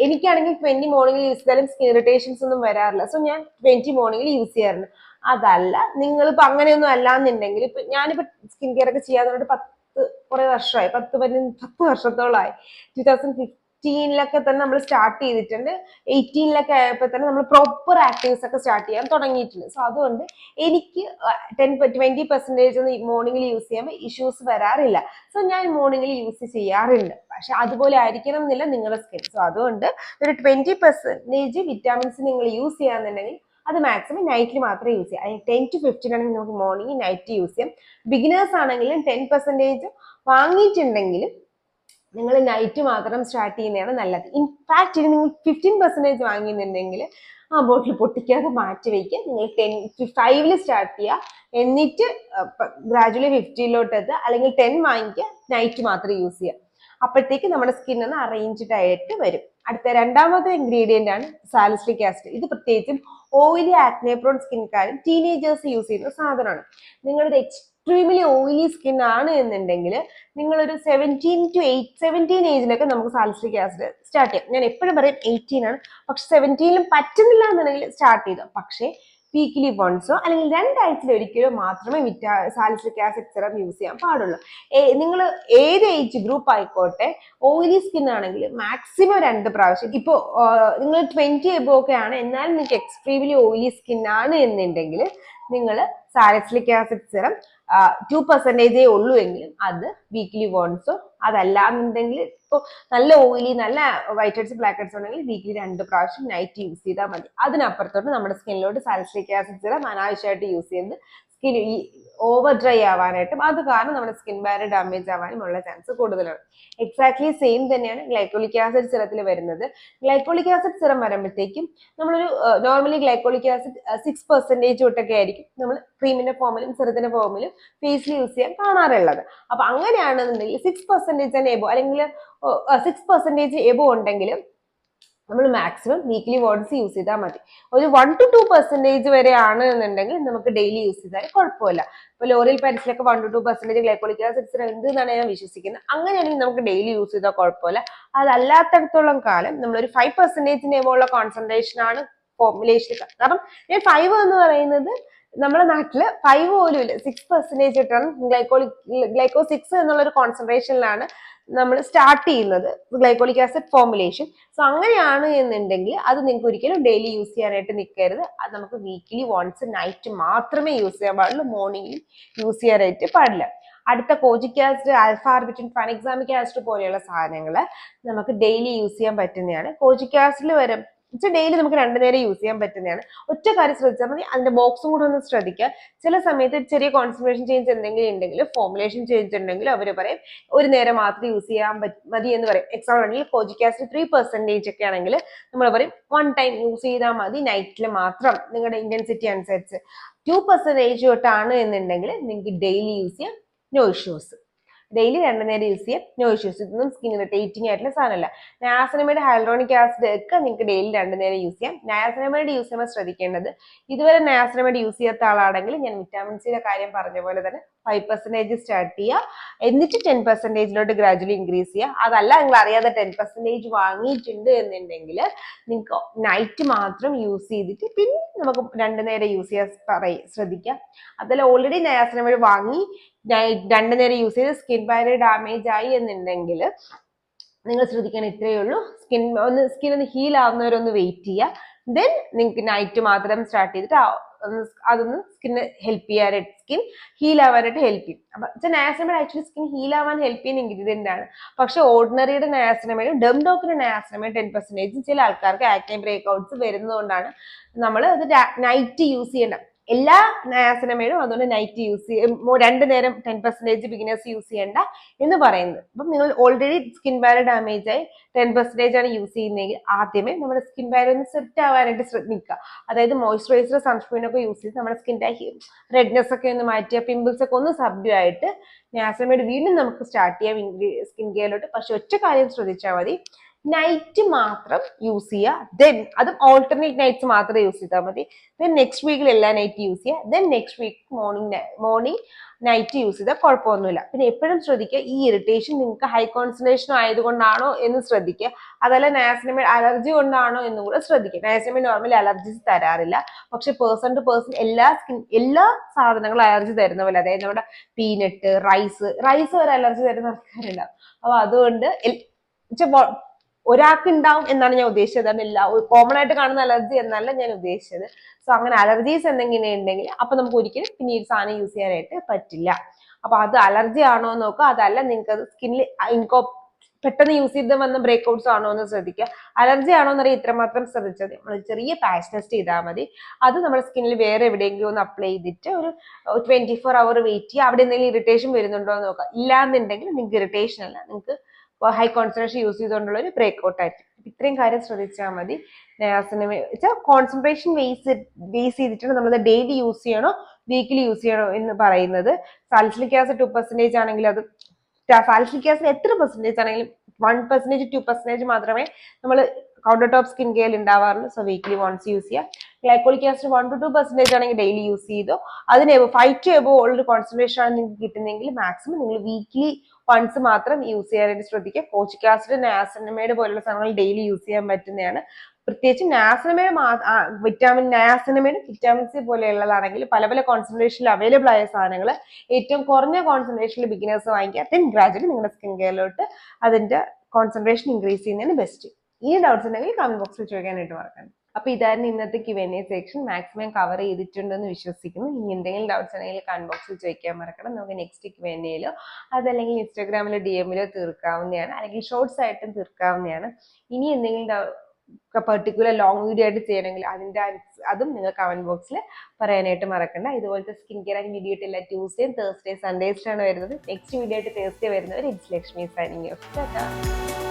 എനിക്കാണെങ്കിൽ 20 മോർണിംഗിൽ യൂസ് ചെയ്താലും സ്കിൻ ഇറിറ്റേഷൻസ് ഒന്നും വരാറില്ല. സോ ഞാൻ 20 മോർണിംഗിൽ യൂസ് ചെയ്യാറുണ്ട്. അതല്ല നിങ്ങളിപ്പോ അങ്ങനെയൊന്നും അല്ലാന്നുണ്ടെങ്കിൽ, ഇപ്പൊ ഞാനിപ്പോ സ്കിൻ കെയർ ഒക്കെ ചെയ്യാൻ തുടങ്ങിയിട്ട് കുറെ വർഷമായി, 10 വർഷത്തോളമായി. 2015 തന്നെ നമ്മൾ സ്റ്റാർട്ട് ചെയ്തിട്ടുണ്ട്. 18 ആയപ്പോൾ തന്നെ നമ്മൾ പ്രോപ്പർ ആക്റ്റീവ്സ് ഒക്കെ സ്റ്റാർട്ട് ചെയ്യാൻ തുടങ്ങിയിട്ടുണ്ട്. സോ അതുകൊണ്ട് എനിക്ക് 20% ഒന്നും മോർണിംഗിൽ യൂസ് ചെയ്യുമ്പോൾ ഇഷ്യൂസ് വരാറില്ല. സോ ഞാൻ മോർണിംഗിൽ യൂസ് ചെയ്യാറുണ്ട്. പക്ഷെ അതുപോലെ ആയിരിക്കണം എന്നില്ല നിങ്ങളുടെ സ്കിൻ. സോ അതുകൊണ്ട് ഒരു 20% വിറ്റാമിൻസ് നിങ്ങൾ യൂസ് ചെയ്യാന്നുണ്ടെങ്കിൽ അത് മാക്സിമം നൈറ്റിൽ മാത്രമേ യൂസ് ചെയ്യാം. 10 to 15 ആണെങ്കിൽ നമുക്ക് മോർണിംഗ് നൈറ്റ് യൂസ് ചെയ്യാം. ബിഗിനേഴ്സ് ആണെങ്കിലും 10% വാങ്ങിയിട്ടുണ്ടെങ്കിലും നിങ്ങൾ നൈറ്റ് മാത്രം സ്റ്റാർട്ട് ചെയ്യുന്നതാണ് നല്ലത്. ഇൻഫാക്ട് ഇനി നിങ്ങൾ 15% വാങ്ങിയിട്ടുണ്ടെങ്കിൽ ആ ബോട്ടിൽ പൊട്ടിക്കാതെ മാറ്റി വയ്ക്കുക. നിങ്ങൾ 5 സ്റ്റാർട്ട് ചെയ്യുക, എന്നിട്ട് ഗ്രാജുവലി 50 എത്തുക, അല്ലെങ്കിൽ 10 വാങ്ങിക്കുക, നൈറ്റ് മാത്രം യൂസ് ചെയ്യുക. അപ്പോഴത്തേക്ക് നമ്മുടെ സ്കിൻ ഒന്ന് അറേഞ്ച്ഡ് ആയിട്ട് വരും. അടുത്ത രണ്ടാമത്തെ ഇൻഗ്രീഡിയന്റ് ആണ് സാലിസിലിക് ആസിഡ്. ഇത് പ്രത്യേകിച്ചും ഓയിലി ആക്നെ പ്രോൺ സ്കിൻകാരും ടീനേജേഴ്സ് യൂസ് ചെയ്യുന്ന സാധനമാണ്. നിങ്ങളുടെ എക്സ്ട്രീംലി ഓയിലി സ്കിൻ ആണ് എന്നുണ്ടെങ്കിൽ നിങ്ങളൊരു 17 ഏജിലൊക്കെ നമുക്ക് സാലിസിലിക് ആസിഡ് സ്റ്റാർട്ട് ചെയ്യാം. ഞാൻ എപ്പോഴും പറയും 18 ആണ്, പക്ഷെ 17 പറ്റുന്നില്ല എന്നുണ്ടെങ്കിൽ സ്റ്റാർട്ട് ചെയ്തു. പക്ഷേ വീക്കിലി വൺസോ അല്ലെങ്കിൽ 2 ആഴ്ചയിൽ ഒരിക്കലോ മാത്രമേ സാലിസിലിക് ആസിഡ് സിറം യൂസ് ചെയ്യാൻ പാടുള്ളൂ. നിങ്ങൾ ഏത് ഏജ് ഗ്രൂപ്പ് ആയിക്കോട്ടെ, ഓയിലി സ്കിൻ ആണെങ്കിൽ മാക്സിമം 2 പ്രാവശ്യം. ഇപ്പോൾ നിങ്ങൾ 20 എബോ ഒക്കെ ആണ്, എന്നാലും നിങ്ങൾക്ക് എക്സ്ട്രീംലി ഓയിലി സ്കിൻ ആണ് എന്നുണ്ടെങ്കിൽ നിങ്ങൾ സാലിസിലിക് ആസിഡ് സിറം 2% ഉള്ളൂ എങ്കിലും അത് വീക്കിലി വൺസോ, അതല്ലാന്നുണ്ടെങ്കിൽ ഇപ്പോൾ നല്ല ഓയിലി നല്ല വൈറ്റ് ഹെഡ്സ് ബ്ലാക്ക് ഹെഡ്സ് ഉണ്ടെങ്കിൽ വീക്കിലി 2 പ്രാവശ്യം നൈറ്റ് യൂസ് ചെയ്താൽ മതി. അതിനപ്പുറത്തോട്ട് നമ്മുടെ സ്കിന്നിലോട്ട് സാലിസിലിക് ആസിഡ് സിറം അനാവശ്യമായിട്ട് യൂസ് ചെയ്യുന്നത് സ്കിൻ ഓവർ ഡ്രൈ ആവാനായിട്ടും അത് കാരണം നമ്മുടെ സ്കിൻ ബാരിയർ ഡാമേജ് ആവാനും ഉള്ള ചാൻസ് കൂടുതലാണ്. എക്സാക്ട്ലി സെയിം തന്നെയാണ് ഗ്ലൈക്കോളിക് ആസിഡ് സിറത്തിൽ വരുന്നത്. ഗ്ലൈക്കോളിക് ആസിഡ് സിറം വരുമ്പോഴത്തേക്കും നമ്മളൊരു നോർമലി ഗ്ലൈക്കോളിക് ആസിഡ് 6% തൊട്ടൊക്കെ ആയിരിക്കും നമ്മൾ ക്രീമിന്റെ ഫോമിലും സിറത്തിന്റെ ഫോമിലും ഫേസിൽ യൂസ് ചെയ്യാൻ കാണാറുള്ളത്. അപ്പൊ അങ്ങനെയാണെന്നുണ്ടെങ്കിൽ 6% എബോ അല്ലെങ്കിൽ 6% എബോ ഉണ്ടെങ്കിലും നമ്മൾ മാക്സിമം വീക്ക്ലി വൺസ് യൂസ് ചെയ്താൽ മതി. ഒരു 1 to 2% വരെ ആണ് എന്നുണ്ടെങ്കിൽ നമുക്ക് ഡെയിലി യൂസ് ചെയ്താൽ കുഴപ്പമില്ല. ഇപ്പൊ ലോറിയൽ പാരീസിലൊക്കെ 1 to 2% ഗ്ലൈക്കോളിക് ആസിഡ് ഉണ്ട് എന്നാണ് ഞാൻ വിശ്വസിക്കുന്നത്. അങ്ങനെയാണെങ്കിൽ നമുക്ക് ഡെയിലി യൂസ് ചെയ്താൽ കുഴപ്പമില്ല. അതല്ലാത്തടത്തോളം കാലം നമ്മളൊരു 5% എബോയുള്ള കോൺസെൻട്രേഷൻ ആണ് ഫോർമുലേഷൻ. കാരണം ഞാൻ 5 എന്ന് പറയുന്നത് നമ്മുടെ നാട്ടില് 5 പോലും ഇല്ല, 6% ഇട്ടാണ് ഗ്ലൈക്കോ 6 എന്നുള്ള ഒരു കോൺസെൻട്രേഷനിലാണ് നമ്മൾ സ്റ്റാർട്ട് ചെയ്യുന്നത് ഗ്ലൈക്കോളിക് ആസിഡ് ഫോർമുലേഷൻ. സോ അങ്ങനെയാണ് എന്നുണ്ടെങ്കിൽ അത് നിങ്ങൾക്ക് ഒരിക്കലും ഡെയിലി യൂസ് ചെയ്യാനായിട്ട് നിൽക്കരുത്. അത് നമുക്ക് വീക്ക്ലി വൺസ് നൈറ്റ് മാത്രമേ യൂസ് ചെയ്യാൻ പാടുള്ളൂ, മോർണിംഗിൽ യൂസ് ചെയ്യാനായിട്ട് പാടില്ല. അടുത്ത kojic acid, alpha arbutin, tranexamic acid പോലെയുള്ള സാധനങ്ങൾ നമുക്ക് ഡെയിലി യൂസ് ചെയ്യാൻ പറ്റുന്നതാണ്. കോജിക് ആസിഡിൽ വരും ഡെയിലി നമുക്ക് 2 നേരം യൂസ് ചെയ്യാൻ പറ്റുന്നതാണ്. ഒറ്റ കാര്യം ശ്രദ്ധിച്ചാൽ മതി, അതിന്റെ ബോക്സും കൂടെ ഒന്ന് ശ്രദ്ധിക്കുക. ചില സമയത്ത് ചെറിയ കോൺസെൻട്രേഷൻ ചേഞ്ച് എന്തെങ്കിലും ഉണ്ടെങ്കിൽ, ഫോർമുലേഷൻ ചേഞ്ച് ഉണ്ടെങ്കിൽ അവർ പറയും ഒരു നേരം മാത്രം യൂസ് ചെയ്യാൻ മതി എന്ന് പറയും. എക്സാമ്പിൾ ആണെങ്കിൽ കോജിക് ആസിഡ് 3% ഒക്കെ ആണെങ്കിൽ നമ്മൾ പറയും 1 ടൈം യൂസ് ചെയ്താൽ മതി, നൈറ്റിൽ മാത്രം നിങ്ങളുടെ ഇന്റൻസിറ്റി അനുസരിച്ച്. 2% തൊട്ടാണ് എന്നുണ്ടെങ്കിൽ നിങ്ങൾക്ക് ഡെയിലി യൂസ് ചെയ്യാം, നോ ഇഷ്യൂസ്. ഡെയിലി 2 നേരം യൂസ് ചെയ്യാം, നോ ഇഷ്യൂസ്. ഇതൊന്നും സ്കിൻ ഇറിറ്റേറ്റിംഗ് ആയിട്ടുള്ള സാധനമല്ല. നയാസിനമൈഡ്, ഹൈലറോണിക് ആസിഡ് ഒക്കെ നിങ്ങൾക്ക് ഡെയിലി 2 നേരം യൂസ് ചെയ്യാം. നയാസിനമൈഡ് യൂസ് ചെയ്യുമ്പോൾ ശ്രദ്ധിക്കേണ്ടത്, ഇതുവരെ നയാസിനമൈഡ് യൂസ് ചെയ്യാത്ത ആളാണെങ്കിൽ ഞാൻ വിറ്റാമിൻ സിയുടെ കാര്യം പറഞ്ഞ പോലെ തന്നെ 5% സ്റ്റാർട്ട് ചെയ്യുക, എന്നിട്ട് 10%ലോട്ട് ഗ്രാജുവലി ഇൻക്രീസ് ചെയ്യുക. അതല്ല നിങ്ങൾ അറിയാതെ 10% വാങ്ങിയിട്ടുണ്ട് എന്നുണ്ടെങ്കിൽ നിങ്ങൾക്ക് നൈറ്റ് മാത്രം യൂസ് ചെയ്തിട്ട് പിന്നെ നമുക്ക് 2 നേരം യൂസ് ചെയ്യാൻ ശ്രദ്ധിക്കാം. അതല്ല ഓൾറെഡി നയാസിനമൈഡ് വാങ്ങി 2 നേരം യൂസ് ചെയ്ത് സ്കിൻ ബാരിയർ ഡാമേജ് ആയി എന്നുണ്ടെങ്കിൽ നിങ്ങൾ ശ്രദ്ധിക്കാൻ ഇത്രയേ ഉള്ളൂ, സ്കിൻ ഒന്ന് ഹീൽ ആവുന്നവരൊന്ന് വെയിറ്റ് ചെയ്യുക. ദെൻ നിങ്ങൾക്ക് നൈറ്റ് മാത്രം സ്റ്റാർട്ട് ചെയ്തിട്ട് അതൊന്ന് സ്കിന്ന് ഹെൽപ്പ് ചെയ്യാനായിട്ട്, സ്കിൻ ഹീൽ ആവാനായിട്ട് ഹെൽപ്പ് ചെയ്യും. അപ്പൊ നയാസിനമൈഡ് ആക്ച്വലി സ്കിൻ ഹീൽ ആവാൻ ഹെൽപ്പ് ചെയ്യുന്ന ഇൻഗ്രീഡിയന്റ് ആണ്. പക്ഷെ ഓർഡിനറിയുടെ നയാസിനമൈഡും ഡെംഡോക്കിന്റെ നയാസിനമൈഡ് 10% ചില ആൾക്കാർക്ക് ആക്നെ ബ്രേക്ക്ഔട്ട്സ് വരുന്നതുകൊണ്ടാണ് നമ്മൾ അത് നൈറ്റ് യൂസ് ചെയ്യേണ്ട. എല്ലാ നയാസിനമൈഡും അതുകൊണ്ട് നൈറ്റ് യൂസ് ചെയ്യും, 2 നേരം 10% ബിഗിനേഴ്സ് യൂസ് ചെയ്യേണ്ട എന്ന് പറയുന്നത്. അപ്പം നിങ്ങൾ ഓൾറെഡി സ്കിൻ ബാരിയർ ഡാമേജ് ആയി 10% ആണ് യൂസ് ചെയ്യുന്നതെങ്കിൽ ആദ്യമേ നമ്മുടെ സ്കിൻ ബാരിയർ ഒന്ന് സെറ്റ് ആവാനായിട്ട് ശ്രദ്ധിക്കുക. അതായത് മോയ്സ്ചറൈസർ, സൺസ്ക്രീൻ ഒക്കെ യൂസ് ചെയ്ത് നമ്മുടെ സ്കിൻ്റെ റെഡ്നെസ് ഒക്കെ ഒന്ന് മാറ്റിയ, പിമ്പിൾസ് ഒക്കെ ഒന്ന് സബ്ഡ്യൂ ആയിട്ട് നയാസിനമൈഡ് വീണ്ടും നമുക്ക് സ്റ്റാർട്ട് ചെയ്യാം സ്കിൻ കെയറിലോട്ട്. പക്ഷെ ഒറ്റ കാര്യം ശ്രദ്ധിച്ചാൽ മതി, നൈറ്റ് മാത്രം യൂസ് ചെയ്യുക. ദെൻ അതും ഓൾട്ടർനേറ്റ് നൈറ്റ്സ് മാത്രം യൂസ് ചെയ്താൽ മതി. ദെൻ നെക്സ്റ്റ് വീക്കിൽ എല്ലാ നൈറ്റ് യൂസ് ചെയ്യുക. Then next week morning night use ചെയ്താൽ കുഴപ്പമൊന്നുമില്ല. പിന്നെ എപ്പോഴും ശ്രദ്ധിക്കുക, ഈ ഇറിറ്റേഷൻ നിങ്ങൾക്ക് ഹൈ കോൺസെൻട്രേഷൻ ആയതുകൊണ്ടാണോ എന്ന് ശ്രദ്ധിക്കുക. അതല്ല നയാസിനമൈഡ് അലർജി കൊണ്ടാണോ എന്നും കൂടെ ശ്രദ്ധിക്കുക. നയാസിനമൈഡ് നോർമലി അലർജീസ് തരാറില്ല, പക്ഷെ പേഴ്സൺ ടു പേഴ്സൺ എല്ലാ സാധനങ്ങളും അലർജി തരുന്ന പോലെ, അതായത് നമ്മുടെ പീനട്ട്, റൈസ് വരെ അലർജി തരുന്ന ആൾക്കാരുണ്ടാവും. അപ്പൊ അതുകൊണ്ട് ഒരാൾക്ക് ഉണ്ടാവും എന്നാണ് ഞാൻ ഉദ്ദേശിച്ചത്, അതല്ല കോമൺ ആയിട്ട് കാണുന്ന അലർജി എന്നല്ല ഞാൻ ഉദ്ദേശിച്ചത്. സോ അങ്ങനെ അലർജീസ് എന്തെങ്കിലും ഉണ്ടെങ്കിൽ അപ്പൊ നമുക്ക് ഒരിക്കലും പിന്നെ ഈ സാധനം യൂസ് ചെയ്യാനായിട്ട് പറ്റില്ല. അപ്പൊ അത് അലർജി ആണോ എന്ന് നോക്കുക. അതല്ല നിങ്ങൾക്ക് അത് സ്കിന്നിൽ പെട്ടെന്ന് യൂസ് ചെയ്ത് വന്ന ബ്രേക്ക്ഔട്ട്സ് ആണോ എന്ന് ശ്രദ്ധിക്കുക. അലർജി ആണോ എന്നറിയാം, ഇത്രമാത്രം ശ്രദ്ധിച്ചാൽ മതി. നമ്മൾ ചെറിയ പാച്ച് ടെസ്റ്റ് ചെയ്താൽ മതി. അത് നമ്മുടെ സ്കിന്നിൽ വേറെ എവിടെയെങ്കിലും ഒന്ന് അപ്ലൈ ചെയ്തിട്ട് ഒരു 24 hour വെയിറ്റ് ചെയ്യുക. അവിടെ എന്തെങ്കിലും ഇറിറ്റേഷൻ വരുന്നുണ്ടോ എന്ന് നോക്കുക. ഇല്ലാന്നുണ്ടെങ്കിൽ നിങ്ങൾക്ക് ഇറിറ്റേഷൻ അല്ല, നിങ്ങൾക്ക് ഹൈ കോൺസെൻട്രേഷൻ യൂസ് ചെയ്തുകൊണ്ടുള്ള ഒരു ബ്രേക്ക്ഔട്ട് ആയിരിക്കും. ഇത്രയും കാര്യം ശ്രദ്ധിച്ചാൽ മതി. കോൺസെൻട്രേഷൻ ബേസ് ചെയ്തിട്ടാണ് നമ്മൾ ഡെയിലി യൂസ് ചെയ്യണോ വീക്കിലി യൂസ് ചെയ്യണോ എന്ന് പറയുന്നത്. സാലിസിലിക് ആസിഡ് 2% ആണെങ്കിൽ അത് സാലിസിലിക് ആസിഡ് എത്ര പെർസെന്റേജ് ആണെങ്കിലും 1% 2% മാത്രമേ നമ്മൾ കൗണ്ടർ ടോപ്പ് സ്കിൻ കെയറിൽ ഉണ്ടാവാറുള്ളൂ. സോ വീക്ക്ലി വൺസ് യൂസ് ചെയ്യാം. ഗ്ലൈക്കോളിക് ആസിഡ് 1 to 2% ആണെങ്കിൽ ഡെയിലി യൂസ് ചെയ്തോ. അതിന് 5 to above ഉള്ള കോൺസെൻട്രേഷൻ ആണ് നിങ്ങൾക്ക് കിട്ടുന്നതെങ്കിൽ മാക്സിമം നിങ്ങൾ വീക്ക്ലി വൺസ് മാത്രം യൂസ് ചെയ്യാനായിട്ട് ശ്രദ്ധിക്കുക. കോജിക് ആസിഡ്, നയാസിനമൈഡ് പോലുള്ള സാധനങ്ങൾ ഡെയിലി യൂസ് ചെയ്യാൻ പറ്റുന്നതാണ്. പ്രത്യേകിച്ച് നയാസിനമൈഡ് വിറ്റാമിൻ സി പോലെയുള്ളതാണെങ്കിൽ പല പല കോൺസെൻട്രേഷനിൽ അവൈലബിൾ ആയ സാധനങ്ങൾ ഏറ്റവും കുറഞ്ഞ കോൺസെൻട്രേഷനിൽ ബിഗിനേഴ്സ് വാങ്ങിക്കുക. ദെൻ ഗ്രാജുവലി നിങ്ങളുടെ സ്കിൻ കെയറിലോട്ട് അതിന്റെ കോൺസെൻട്രേഷൻ ഇൻക്രീസ് ചെയ്യുന്നതിന് ബെസ്റ്റ്. ഈ ഡൗട്ട്സ് ഉണ്ടെങ്കിൽ കമന്റ് ബോക്സിൽ ചോദിക്കാനായിട്ട് മറക്കണം. അപ്പൊ ഇതായിരുന്നു ഇന്നത്തെ Q&A സെക്ഷൻ. മാക്സിമം കവർ ചെയ്തിട്ടുണ്ടെന്ന് വിശ്വസിക്കുന്നു. ഇനി എന്തെങ്കിലും ഡൗട്ട്സ് ഉണ്ടെങ്കിൽ കമന്റ് ബോക്സിൽ ചോദിക്കാൻ മറക്കണം. നമുക്ക് നെക്സ്റ്റ് Q&Aയിലോ അതല്ലെങ്കിൽ ഇൻസ്റ്റാഗ്രാമിലോ DM-ലോ തീർക്കാവുന്നതാണ്, അല്ലെങ്കിൽ ഷോർട്സ് ആയിട്ടും തീർക്കാവുന്നതാണ്. ഇനി എന്തെങ്കിലും പെർട്ടിക്കുലർ ലോങ് വീഡിയോ ആയിട്ട് ചെയ്യണമെങ്കിൽ അതും നിങ്ങൾ കമന്റ് ബോക്സിൽ പറയാനായിട്ട് മറക്കണ്ട. ഇതുപോലത്തെ സ്കിൻ കെയർ ആൻഡ് വീഡിയോ ആയിട്ട് എല്ലാ ട്യൂസ്ഡേയും തേഴ്സ്ഡേ സൺഡേസിലാണ് വരുന്നത്. നെക്സ്റ്റ് വീഡിയോ ആയിട്ട് തേഴ്സ്ഡേ വരുന്നവർ ഇറ്റ്സ് ലക്ഷ്മി സൈനിങ് ഓഫ്.